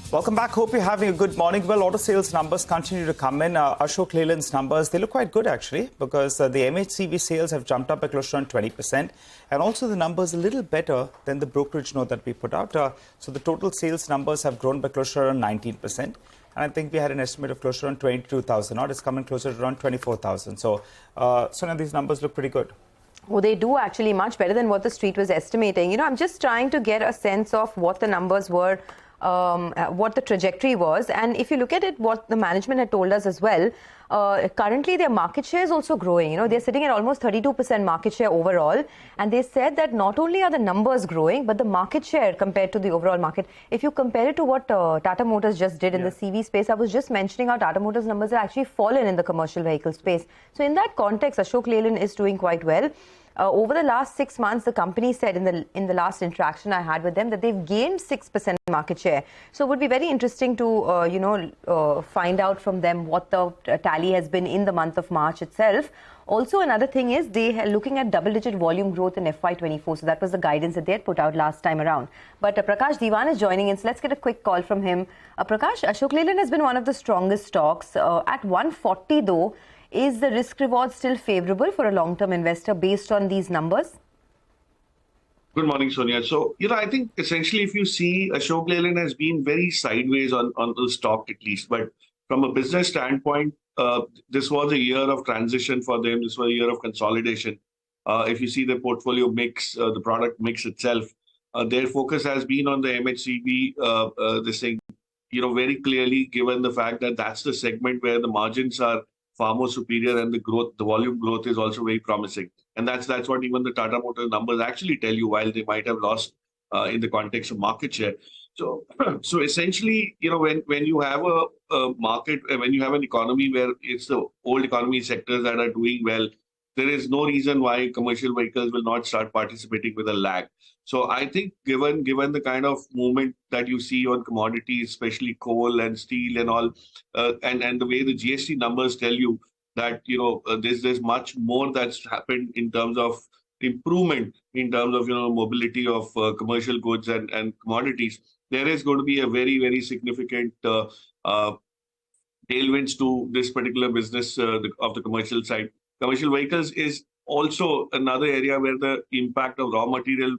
Welcome back. Hope you're having a good morning. Well, auto sales numbers continue to come in. Ashok Leyland's numbers, they look quite good actually, because the MHCV sales have jumped up by close to around 20%. And also the numbers a little better than the brokerage note that we put out. So the total sales numbers have grown by close to around 19%. And I think we had an estimate of close to around 22,000. Now it's coming closer to around 24,000. So now these numbers look pretty good. Oh, they do actually much better than what the street was estimating. You know, I'm just trying to get a sense of what the numbers were, what the trajectory was. And if you look at it, what the management had told us as well, currently their market share is also growing. You know, they're sitting at almost 32% market share overall. And they said that not only are the numbers growing, but the market share compared to the overall market. If you compare it to what Tata Motors just did in the CV space, I was just mentioning how Tata Motors numbers have actually fallen in the commercial vehicle space. So in that context, Ashok Leyland is doing quite well. Over the last 6 months, the company said in the last interaction I had with them that they've gained 6% market share. So it would be very interesting to, find out from them what the tally has been in the month of March itself. Also, another thing is they are looking at double-digit volume growth in FY24. So that was the guidance that they had put out last time around. But Prakash Diwan is joining in. So let's get a quick call from him. Prakash, Ashok Leyland has been one of the strongest stocks. At 140 though, is the risk reward still favorable for a long-term investor based on these numbers? Good morning, Sonia. So, I think essentially if you see Ashok Leyland has been very sideways on the stock at least. But from a business standpoint, this was a year of transition for them. This was a year of consolidation. If you see the portfolio mix, the product mix itself, their focus has been on the MHCV, this thing, very clearly given the fact that that's the segment where the margins are far more superior and the volume growth is also very promising. And that's what even the Tata Motors numbers actually tell you, while they might have lost in the context of market share. So essentially, when you have a market, when you have an economy where it's the old economy sectors that are doing well, there is no reason why commercial vehicles will not start participating with a lag. So I think given the kind of movement that you see on commodities, especially coal and steel and all, and the way the GST numbers tell you that, there's much more that's happened in terms of improvement, in terms of, mobility of commercial goods and commodities, there is going to be a very, very significant tailwinds to this particular business of the commercial side. Commercial vehicles is also another area where the impact of raw material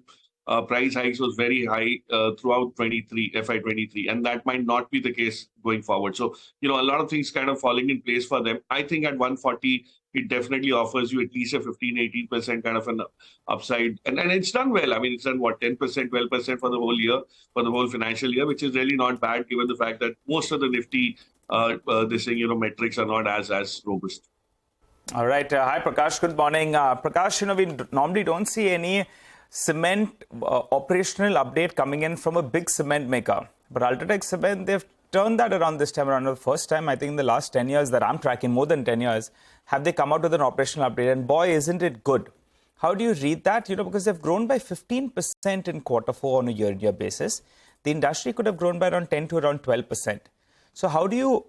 price hikes was very high throughout FY23, and that might not be the case going forward. So, a lot of things kind of falling in place for them. I think at 140, it definitely offers you at least a 15-18% kind of an upside. And it's done well. I mean, it's done, 10%, 12% for the whole year, for the whole financial year, which is really not bad given the fact that most of the Nifty, metrics are not as robust. All right. Hi, Prakash. Good morning. Prakash, we normally don't see any cement operational update coming in from a big cement maker. But UltraTech Cement, they've turned that around this time around. The first time, I think in the last 10 years that I'm tracking, more than 10 years, have they come out with an operational update. And boy, isn't it good. How do you read that? Because they've grown by 15% in Q4 on a year-on-year basis. The industry could have grown by around 10 to around 12%. So how do you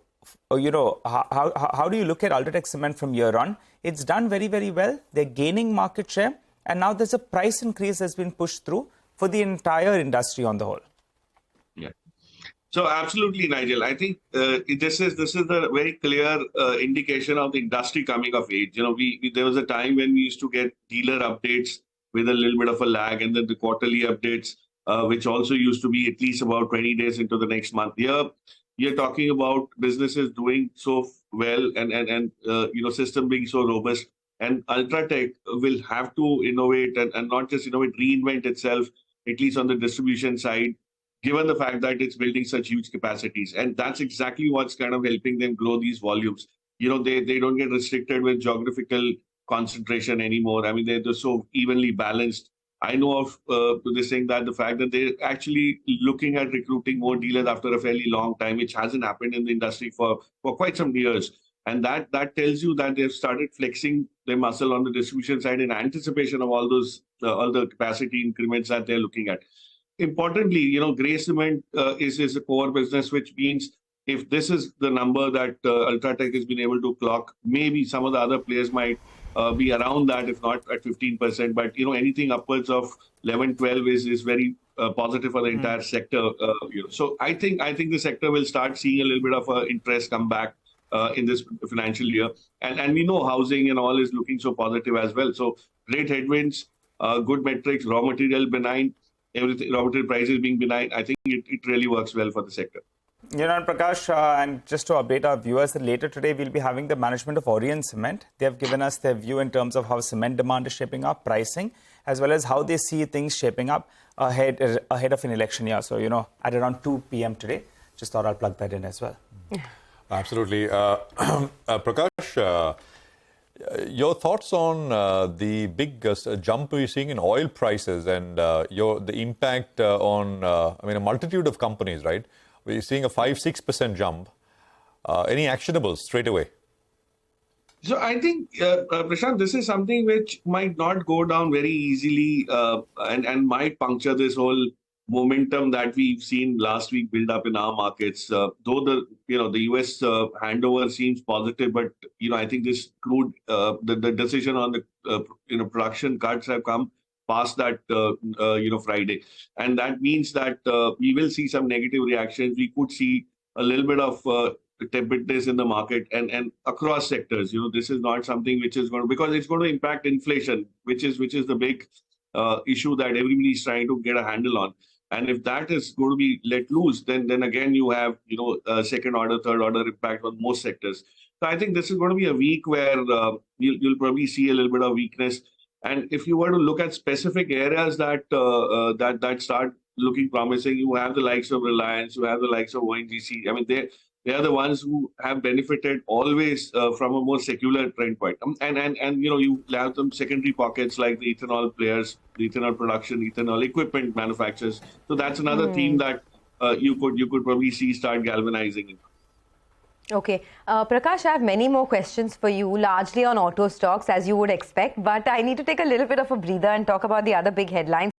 how do you look at UltraTech Cement from year on? It's done very, very well. They're gaining market share. And now there's a price increase that's been pushed through for the entire industry on the whole. Yeah. So absolutely, Nigel. I think this is the very clear indication of the industry coming of age. There was a time when we used to get dealer updates with a little bit of a lag, and then the quarterly updates, which also used to be at least about 20 days into the next month. Here, you're talking about businesses doing so well and system being so robust. And UltraTech will have to innovate and not just innovate, reinvent itself, at least on the distribution side, given the fact that it's building such huge capacities. And that's exactly what's kind of helping them grow these volumes. They don't get restricted with geographical concentration anymore. I mean, they're so evenly balanced. I know of this thing that the fact that they're actually looking at recruiting more dealers after a fairly long time, which hasn't happened in the industry for quite some years. And that tells you that they've started flexing their muscle on the distribution side in anticipation of all the capacity increments that they're looking at. Importantly, grey cement is a core business, which means if this is the number that UltraTech has been able to clock, maybe some of the other players might be around that, if not at 15%. But anything upwards of 11, 12 is very positive for the entire sector. So I think the sector will start seeing a little bit of interest come back in this financial year, and we know housing and all is looking so positive as well. So great headwinds, good metrics, raw material benign, everything, raw material prices being benign. I think it really works well for the sector. And Prakash, and just to update our viewers, that later today we'll be having the management of Orient Cement. They have given us their view in terms of how cement demand is shaping up, pricing, as well as how they see things shaping up ahead of an election year. So, at around 2 p.m. today, just thought I'll plug that in as well. Absolutely. Prakash, your thoughts on the big jump we're seeing in oil prices and the impact on, a multitude of companies, right? We're seeing a 5-6% jump. Any actionables straight away? So I think, Prashant, this is something which might not go down very easily and might puncture this whole momentum that we've seen last week build up in our markets. Though the US handover seems positive, but I think this crude the decision on the production cuts have come past that Friday, and that means that we will see some negative reactions. We could see a little bit of tepidness in the market and across sectors. This is not something which is because it's going to impact inflation, which is the big issue that everybody is trying to get a handle on. And if that is going to be let loose, then again you have second order, third order impact on most sectors. So I think this is going to be a week where you'll probably see a little bit of weakness. And if you were to look at specific areas that start looking promising, you have the likes of Reliance, you have the likes of ONGC. I mean, they are the ones who have benefited always from a more secular trend point. And you have some secondary pockets like the ethanol players, the ethanol production, ethanol equipment manufacturers. So that's another theme that you could probably see start galvanizing. Okay. Prakash, I have many more questions for you, largely on auto stocks, as you would expect. But I need to take a little bit of a breather and talk about the other big headlines.